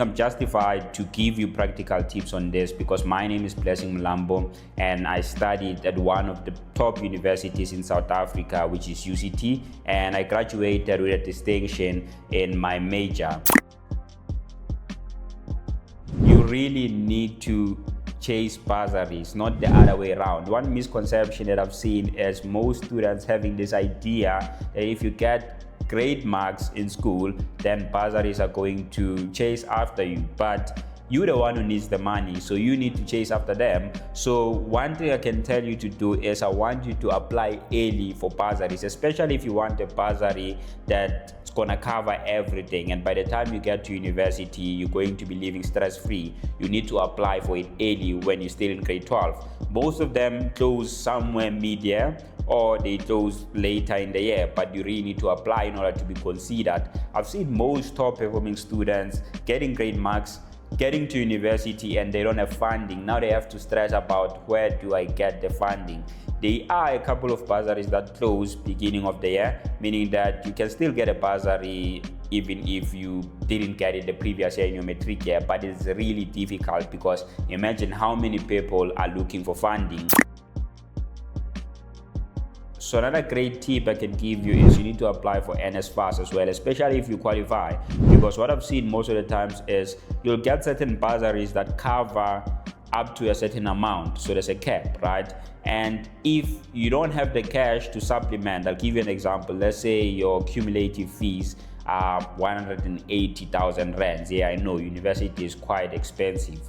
I'm justified to give you practical tips on this because my name is Mlambo and I studied at one of the top universities in South Africa, which is UCT, and I graduated with a distinction in my major. You really need to chase bursaries, not the other way around. One misconception that I've seen is most students having this idea that if you get great marks in school, then bursaries are going to chase after you. But you're the one who needs the money, so you need to chase after them. So one thing I can tell you to do is I want you to apply early for bursaries, especially if you want a bursary that's gonna cover everything, and by the time you get to university you're going to be living stress-free. You need to apply for it early when you're still in grade 12. Most of them close somewhere mid-year or they close later in the year, but you really need to apply in order to be considered. I've seen most top performing students getting great marks, getting to university, and they don't have funding. Now they have to stress about where do I get the funding. There are a couple of bursaries that close beginning of the year, meaning that you can still get a bursary even if you didn't get it the previous year in your matric year, but it's really difficult because imagine how many people are looking for funding. So another great tip I can give you is you need to apply for NSFAS as well, especially if you qualify, because what I've seen most of the times is you'll get certain bursaries that cover up to a certain amount, so there's a cap, right? And if you don't have the cash to supplement, I'll give you an example. Let's say your cumulative fees are 180,000 rands. Yeah, I know university is quite expensive.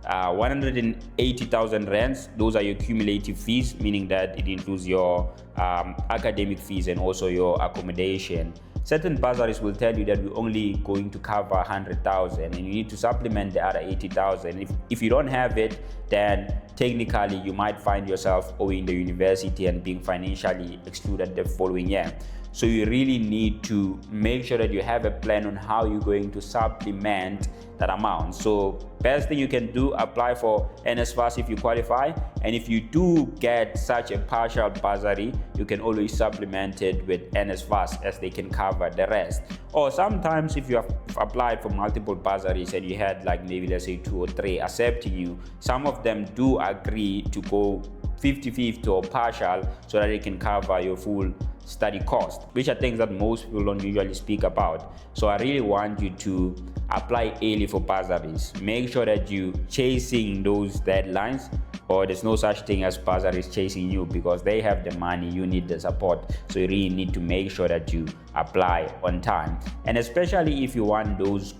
180,000 rands, those are your cumulative fees, meaning that it includes your academic fees and also your accommodation. Certain bursaries will tell you that we're only going to cover 100,000 and you need to supplement the other 80,000. If you don't have it, then technically you might find yourself owing the university and being financially excluded the following year. So you really need to make sure that you have a plan on how you're going to supplement that amount. So best thing you can do, apply for NSFAS if you qualify, and if you do get such a partial bursary, you can always supplement it with NSFAS as they can cover the rest. Or sometimes if you have applied for multiple bursaries and you had like maybe let's say 2 or 3 accepting you, some of them do agree to go 50-50 or partial so that they can cover your full study cost, which are things that most people don't usually speak about. So I really want you to apply early for bursaries. Make sure that you chasing those deadlines, or there's no such thing as bursaries chasing you because they have the money, you need the support. So you really need to make sure that you apply on time, and especially if you want those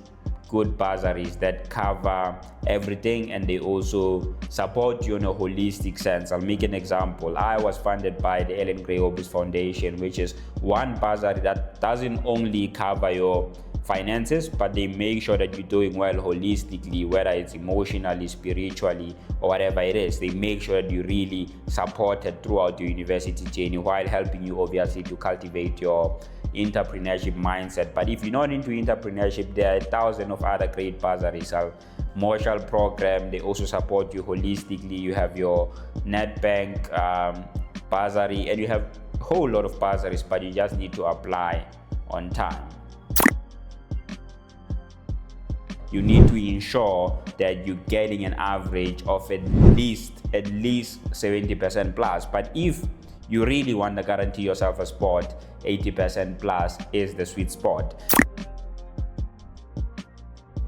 good bursaries that cover everything and they also support you in a holistic sense. I'll make an example. I was funded by the Ellen Gray Hobbies Foundation, which is one bursary that doesn't only cover your finances, but they make sure that you're doing well holistically, whether it's emotionally, spiritually, or whatever it is. They make sure that you're really supported throughout your university journey while helping you obviously to cultivate your entrepreneurship mindset. But if you're not into entrepreneurship, there are 1,000 of other great bursaries. Marshall program, they also support you holistically. You have your NetBank bursary, and you have a whole lot of bursaries, but you just need to apply on time. You need to ensure that you're getting an average of at least 70% plus. But if you really want to guarantee yourself a spot, 80% plus is the sweet spot.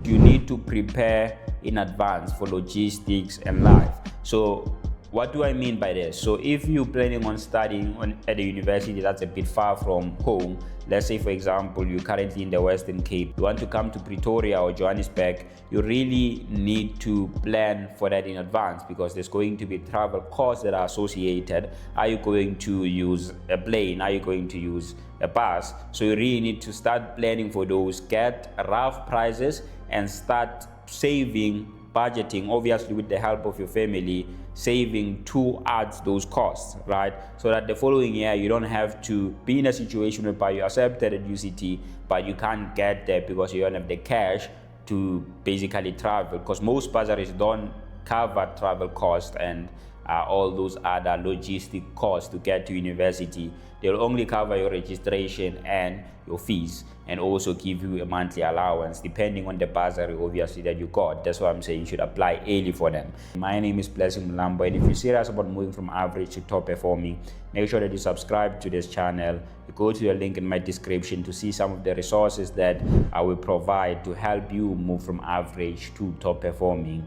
You need to prepare in advance for logistics and life. So what do I mean by this? So if you're planning on studying at a university that's a bit far from home, let's say for example you're currently in the Western Cape, you want to come to Pretoria or Johannesburg, you really need to plan for that in advance because there's going to be travel costs that are associated. Are you going to use a plane? Are you going to use a bus? So you really need to start planning for those, get rough prices and start saving, budgeting, obviously with the help of your family, saving towards those costs, right? So that the following year you don't have to be in a situation whereby you accepted at UCT but you can't get there because you don't have the cash to basically travel, because most bursaries don't cover travel costs and all those other logistic costs to get to university. They'll only cover your registration and your fees, and also give you a monthly allowance depending on the bursary obviously that you got. That's why I'm saying you should apply early for them. My name is Mlambo, and if you're serious about moving from average to top performing, make sure that you subscribe to this channel. You go to the link in my description to see some of the resources that I will provide to help you move from average to top performing.